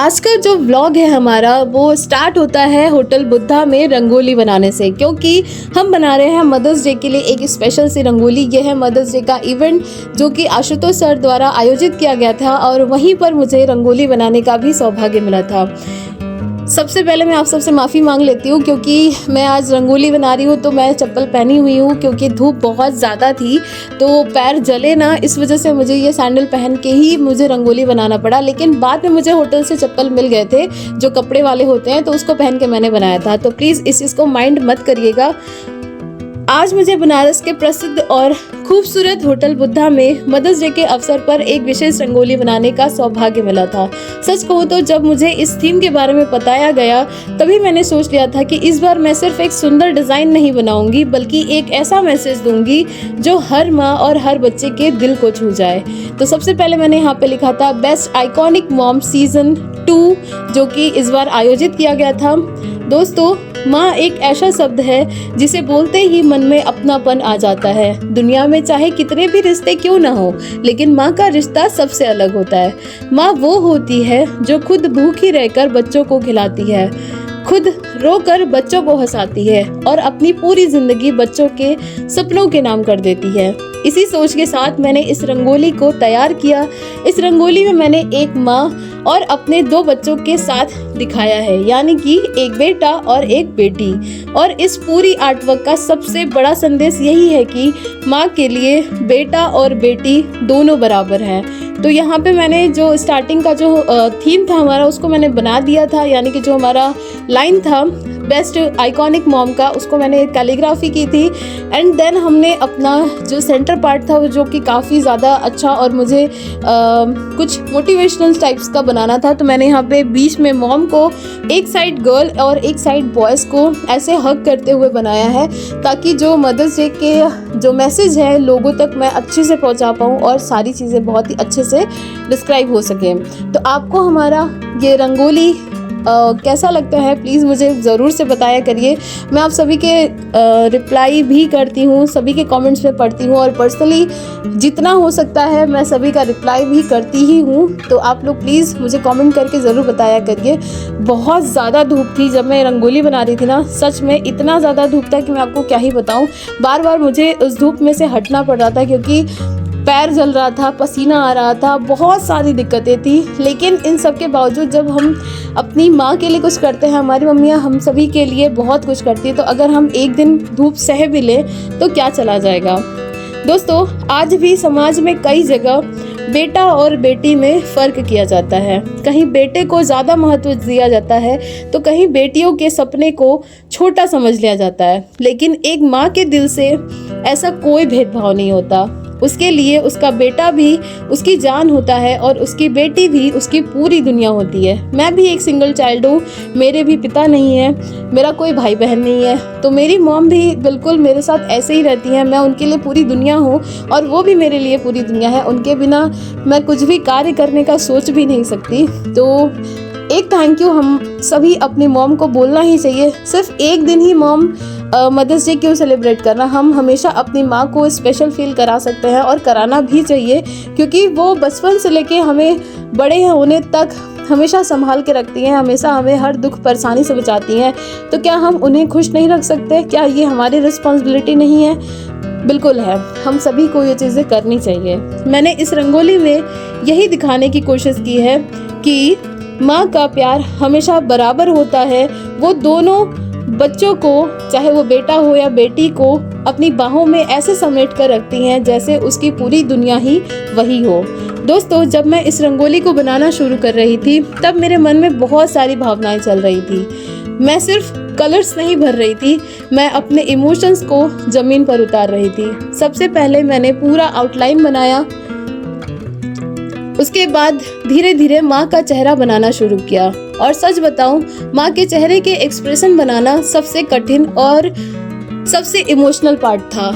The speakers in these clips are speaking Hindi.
आज का जो व्लॉग है हमारा वो स्टार्ट होता है होटल बुद्धा में रंगोली बनाने से, क्योंकि हम बना रहे हैं मदर्स डे के लिए एक स्पेशल सी रंगोली। ये है मदर्स डे का इवेंट जो कि आशुतोष सर द्वारा आयोजित किया गया था और वहीं पर मुझे रंगोली बनाने का भी सौभाग्य मिला था। सबसे पहले मैं आप सबसे माफ़ी मांग लेती हूँ क्योंकि मैं आज रंगोली बना रही हूँ तो मैं चप्पल पहनी हुई हूँ, क्योंकि धूप बहुत ज़्यादा थी तो पैर जले ना, इस वजह से मुझे ये सैंडल पहन के ही मुझे रंगोली बनाना पड़ा। लेकिन बाद में मुझे होटल से चप्पल मिल गए थे जो कपड़े वाले होते हैं, तो उसको पहन के मैंने बनाया था। तो प्लीज़ इस चीज़ को माइंड मत करिएगा। आज मुझे बनारस के प्रसिद्ध और खूबसूरत होटल बुद्धा में मदर्स डे के अवसर पर एक विशेष रंगोली बनाने का सौभाग्य मिला था। सच कहूँ तो जब मुझे इस थीम के बारे में बताया गया तभी मैंने सोच लिया था कि इस बार मैं सिर्फ एक सुंदर डिज़ाइन नहीं बनाऊंगी बल्कि एक ऐसा मैसेज दूंगी जो हर माँ और हर बच्चे के दिल को छू जाए। तो सबसे पहले मैंने यहाँ पे लिखा था बेस्ट आइकॉनिक मॉम सीजन 2, जो कि इस बार आयोजित किया गया था। दोस्तों, माँ एक ऐसा शब्द है जिसे बोलते ही मन में अपनापन आ जाता है। दुनिया में चाहे कितने भी रिश्ते क्यों ना हो, लेकिन माँ का रिश्ता सबसे अलग होता है। माँ वो होती है जो खुद भूखी रहकर बच्चों को खिलाती है, खुद रोकर बच्चों को हंसाती है और अपनी पूरी जिंदगी बच्चों के सपनों के नाम कर देती है। इसी सोच के साथ मैंने इस रंगोली को तैयार किया। इस रंगोली में मैंने एक माँ और अपने 2 बच्चों के साथ दिखाया है, यानी कि एक बेटा और एक बेटी। और इस पूरी आर्टवर्क का सबसे बड़ा संदेश यही है कि माँ के लिए बेटा और बेटी दोनों बराबर हैं। तो यहाँ पे मैंने जो स्टार्टिंग का जो थीम था हमारा उसको मैंने बना दिया था, यानी कि जो हमारा लाइन था बेस्ट आइकॉनिक मॉम का, उसको मैंने कैलीग्राफी की थी। एंड देन हमने अपना जो सेंटर पार्ट था जो कि काफ़ी ज़्यादा अच्छा और मुझे कुछ मोटिवेशनल टाइप्स का बनाना था, तो मैंने यहाँ पे बीच में मॉम को एक साइड गर्ल और एक साइड बॉयज़ को ऐसे हग करते हुए बनाया है, ताकि जो मदर्स डे के जो मैसेज है लोगों तक मैं अच्छे से पहुँचा पाऊँ और सारी चीज़ें बहुत ही अच्छे से डिस्क्राइब हो सकें। तो आपको हमारा ये रंगोली कैसा लगता है प्लीज़ मुझे ज़रूर से बताया करिए। मैं आप सभी के रिप्लाई भी करती हूँ, सभी के कमेंट्स में पढ़ती हूँ और पर्सनली जितना हो सकता है मैं सभी का रिप्लाई भी करती ही हूँ। तो आप लोग प्लीज़ मुझे कमेंट करके ज़रूर बताया करिए। बहुत ज़्यादा धूप थी जब मैं रंगोली बना रही थी ना, सच में इतना ज़्यादा धूप था कि मैं आपको क्या ही बताऊँ। बार बार मुझे उस धूप में से हटना पड़ रहा था क्योंकि पैर जल रहा था, पसीना आ रहा था, बहुत सारी दिक्कतें थी। लेकिन इन सब के बावजूद जब हम अपनी माँ के लिए कुछ करते हैं, हमारी मम्मियाँ हम सभी के लिए बहुत कुछ करती है, तो अगर हम एक दिन धूप सह भी लें तो क्या चला जाएगा। दोस्तों, आज भी समाज में कई जगह बेटा और बेटी में फ़र्क किया जाता है। कहीं बेटे को ज़्यादा महत्व दिया जाता है तो कहीं बेटियों के सपने को छोटा समझ लिया जाता है। लेकिन एक माँ के दिल से ऐसा कोई भेदभाव नहीं होता। उसके लिए उसका बेटा भी उसकी जान होता है और उसकी बेटी भी उसकी पूरी दुनिया होती है। मैं भी एक सिंगल चाइल्ड हूँ, मेरे भी पिता नहीं है, मेरा कोई भाई बहन नहीं है, तो मेरी मॉम भी बिल्कुल मेरे साथ ऐसे ही रहती हैं। मैं उनके लिए पूरी दुनिया हूँ और वो भी मेरे लिए पूरी दुनिया है। उनके बिना मैं कुछ भी कार्य करने का सोच भी नहीं सकती। तो एक थैंक यू हम सभी अपनी मॉम को बोलना ही चाहिए। सिर्फ एक दिन ही मॉम मदर्स डे क्यों सेलिब्रेट करना, हम हमेशा अपनी माँ को स्पेशल फील करा सकते हैं और कराना भी चाहिए, क्योंकि वो बचपन से लेके हमें बड़े होने तक हमेशा संभाल के रखती हैं, हमेशा हमें हर दुख परेशानी से बचाती हैं। तो क्या हम उन्हें खुश नहीं रख सकते? क्या ये हमारी रिस्पॉन्सिबिलिटी नहीं है? बिल्कुल है, हम सभी को ये चीज़ें करनी चाहिए। मैंने इस रंगोली में यही दिखाने की कोशिश की है कि माँ का प्यार हमेशा बराबर होता है। वो दोनों बच्चों को, चाहे वो बेटा हो या बेटी को, अपनी बाहों में ऐसे समेट कर रखती हैं जैसे उसकी पूरी दुनिया ही वही हो। दोस्तों, जब मैं इस रंगोली को बनाना शुरू कर रही थी तब मेरे मन में बहुत सारी भावनाएं चल रही थी। मैं सिर्फ कलर्स नहीं भर रही थी, मैं अपने इमोशंस को ज़मीन पर उतार रही थी। सबसे पहले मैंने पूरा आउटलाइन बनाया, उसके बाद धीरे धीरे माँ का चेहरा बनाना शुरू किया। और सच बताऊं, माँ के चेहरे के एक्सप्रेशन बनाना सबसे कठिन और सबसे इमोशनल पार्ट था,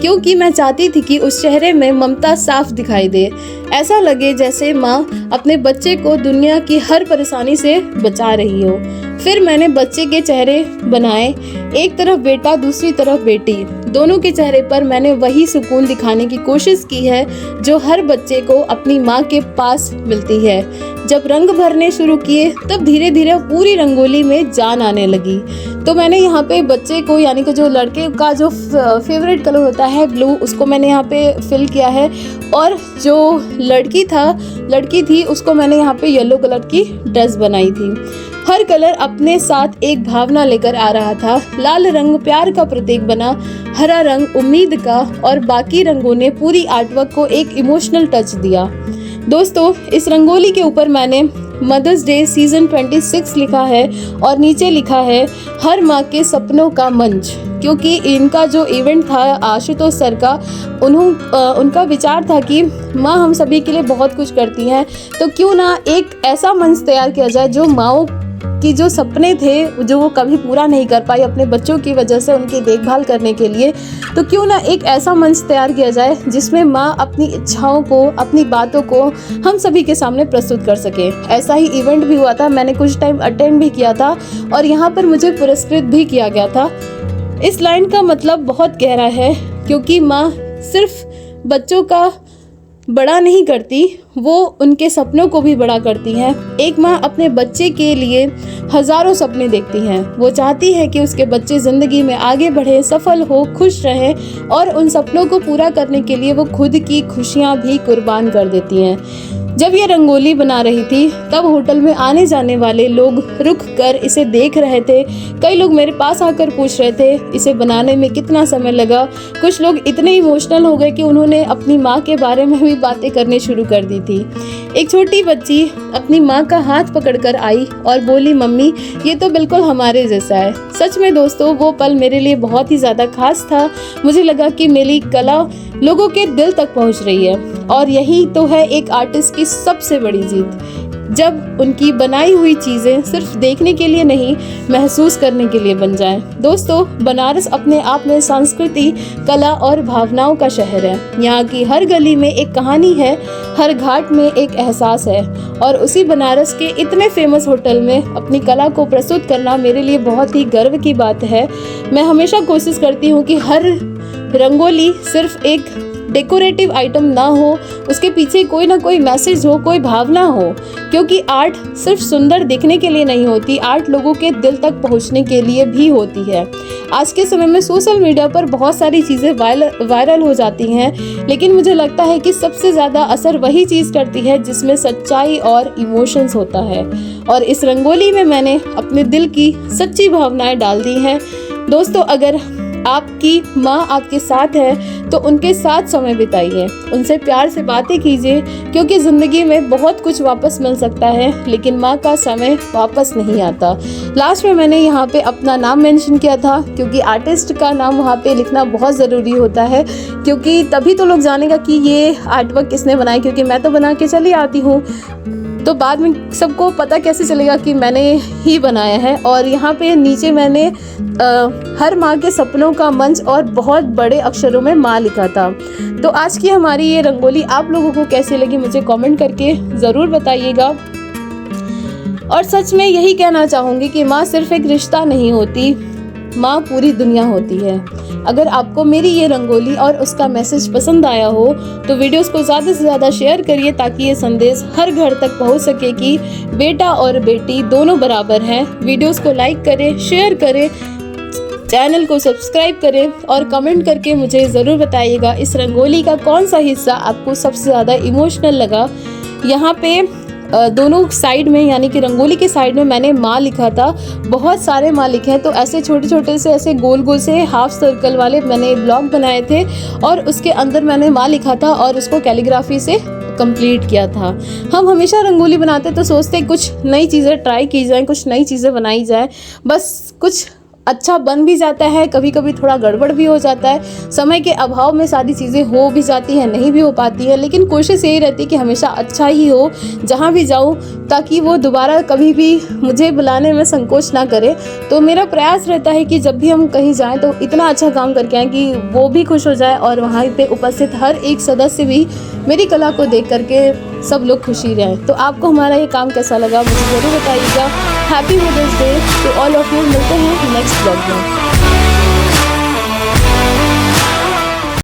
क्योंकि मैं चाहती थी कि उस चेहरे में ममता साफ दिखाई दे। ऐसा लगे जैसे माँ अपने बच्चे को दुनिया की हर परेशानी से बचा रही हो। फिर मैंने बच्चे के चेहरे बनाए, एक तरफ बेटा दूसरी तरफ बेटी। दोनों के चेहरे पर मैंने वही सुकून दिखाने की कोशिश की है जो हर बच्चे को अपनी माँ के पास मिलती है। जब रंग भरने शुरू किए तब धीरे धीरे पूरी रंगोली में जान आने लगी। तो मैंने यहाँ पे बच्चे को, यानी कि जो लड़के का जो फेवरेट कलर होता है ब्लू, उसको मैंने यहाँ पे फिल किया है। और जो लड़की थी उसको मैंने यहाँ पे येलो कलर की ड्रेस बनाई थी। हर कलर अपने साथ एक भावना लेकर आ रहा था। लाल रंग प्यार का प्रतीक बना, हरा रंग उम्मीद का, और बाकी रंगों ने पूरी आर्टवर्क को एक इमोशनल टच दिया। दोस्तों, इस रंगोली के ऊपर मैंने मदर्स डे सीजन 26 लिखा है और नीचे लिखा है हर माँ के सपनों का मंच, क्योंकि इनका जो इवेंट था आशुतोष सर का, उनका विचार था कि माँ हम सभी के लिए बहुत कुछ करती हैं, तो क्यों ना एक ऐसा मंच तैयार किया जाए जो माँओं कि जो सपने थे जो वो कभी पूरा नहीं कर पाई अपने बच्चों की वजह से, उनकी देखभाल करने के लिए, तो क्यों ना एक ऐसा मंच तैयार किया जाए जिसमें माँ अपनी इच्छाओं को, अपनी बातों को हम सभी के सामने प्रस्तुत कर सके। ऐसा ही इवेंट भी हुआ था, मैंने कुछ टाइम अटेंड भी किया था और यहाँ पर मुझे पुरस्कृत भी किया गया था। इस लाइन का मतलब बहुत गहरा है, क्योंकि माँ सिर्फ बच्चों का बड़ा नहीं करती, वो उनके सपनों को भी बड़ा करती हैं। एक माँ अपने बच्चे के लिए हजारों सपने देखती हैं। वो चाहती है कि उसके बच्चे ज़िंदगी में आगे बढ़े, सफल हो, खुश रहें, और उन सपनों को पूरा करने के लिए वो खुद की खुशियाँ भी कुर्बान कर देती हैं। जब ये रंगोली बना रही थी तब होटल में आने जाने वाले लोग रुक कर इसे देख रहे थे। कई लोग मेरे पास आकर पूछ रहे थे इसे बनाने में कितना समय लगा। कुछ लोग इतने इमोशनल हो गए कि उन्होंने अपनी माँ के बारे में भी बातें करनी शुरू कर दी थी। एक छोटी बच्ची अपनी माँ का हाथ पकड़कर आई और बोली, मम्मी ये तो बिल्कुल हमारे जैसा है। सच में दोस्तों, वो पल मेरे लिए बहुत ही ज़्यादा खास था। मुझे लगा कि मेरी कला लोगों के दिल तक पहुँच रही है, और यही तो है एक आर्टिस्ट की सबसे बड़ी जीत, जब उनकी बनाई हुई चीज़ें सिर्फ देखने के लिए नहीं, महसूस करने के लिए बन जाएं। दोस्तों, बनारस अपने आप में संस्कृति, कला और भावनाओं का शहर है। यहाँ की हर गली में एक कहानी है, हर घाट में एक एहसास है, और उसी बनारस के इतने फेमस होटल में अपनी कला को प्रस्तुत करना मेरे लिए बहुत ही गर्व की बात है। मैं हमेशा कोशिश करती हूँ कि हर रंगोली सिर्फ एक डेकोरेटिव आइटम ना हो, उसके पीछे कोई ना कोई मैसेज हो, कोई भावना हो, क्योंकि आर्ट सिर्फ सुंदर दिखने के लिए नहीं होती, आर्ट लोगों के दिल तक पहुंचने के लिए भी होती है। आज के समय में सोशल मीडिया पर बहुत सारी चीज़ें वायरल हो जाती हैं, लेकिन मुझे लगता है कि सबसे ज़्यादा असर वही चीज़ करती है जिसमें सच्चाई और इमोशंस होता है, और इस रंगोली में मैंने अपने दिल की सच्ची भावनाएं डाल दी हैं। दोस्तों, अगर आपकी माँ आपके साथ है तो उनके साथ समय बिताइए, उनसे प्यार से बातें कीजिए, क्योंकि ज़िंदगी में बहुत कुछ वापस मिल सकता है, लेकिन माँ का समय वापस नहीं आता। लास्ट में मैंने यहाँ पे अपना नाम मेंशन किया था, क्योंकि आर्टिस्ट का नाम वहाँ पे लिखना बहुत ज़रूरी होता है, क्योंकि तभी तो लोग जानेगा कि ये आर्टवर्क किसने बनाया, क्योंकि मैं तो बना के चली आती हूँ, तो बाद में सबको पता कैसे चलेगा कि मैंने ही बनाया है। और यहाँ पे नीचे मैंने हर माँ के सपनों का मंच और बहुत बड़े अक्षरों में माँ लिखा था। तो आज की हमारी ये रंगोली आप लोगों को कैसी लगी मुझे कमेंट करके ज़रूर बताइएगा। और सच में यही कहना चाहूँगी कि माँ सिर्फ एक रिश्ता नहीं होती, माँ पूरी दुनिया होती है। अगर आपको मेरी ये रंगोली और उसका मैसेज पसंद आया हो तो वीडियोस को ज़्यादा से ज़्यादा शेयर करिए, ताकि ये संदेश हर घर तक पहुंच सके कि बेटा और बेटी दोनों बराबर हैं। वीडियोस को लाइक करें, शेयर करें, चैनल को सब्सक्राइब करें, और कमेंट करके मुझे ज़रूर बताइएगा इस रंगोली का कौन सा हिस्सा आपको सबसे ज़्यादा इमोशनल लगा। यहाँ पे दोनों साइड में, यानी कि रंगोली के साइड में मैंने माँ लिखा था, बहुत सारे माँ लिखे हैं, तो ऐसे छोटे छोटे से ऐसे गोल गोल से हाफ सर्कल वाले मैंने ब्लॉक बनाए थे, और उसके अंदर मैंने माँ लिखा था और उसको कैलीग्राफी से कंप्लीट किया था। हम हमेशा रंगोली बनाते तो सोचते कुछ नई चीज़ें ट्राई की जाए, कुछ नई चीज़ें बनाई जाए, बस कुछ अच्छा बन भी जाता है, कभी कभी थोड़ा गड़बड़ भी हो जाता है, समय के अभाव में सारी चीज़ें हो भी जाती हैं, नहीं भी हो पाती है, लेकिन कोशिश यही रहती है कि हमेशा अच्छा ही हो जहाँ भी जाऊँ, ताकि वो दोबारा कभी भी मुझे बुलाने में संकोच ना करे। तो मेरा प्रयास रहता है कि जब भी हम कहीं जाएँ तो इतना अच्छा काम करके आएँ कि वो भी खुश हो जाए, और वहाँ पे उपस्थित हर एक सदस्य भी मेरी कला को देख करके सब लोग खुशी रहें। तो आपको हमारा ये काम कैसा लगा मुझे ज़रूर बताइएगा। Happy mother's day to all of you. मिलते हैं नेक्स्ट ब्लॉग में।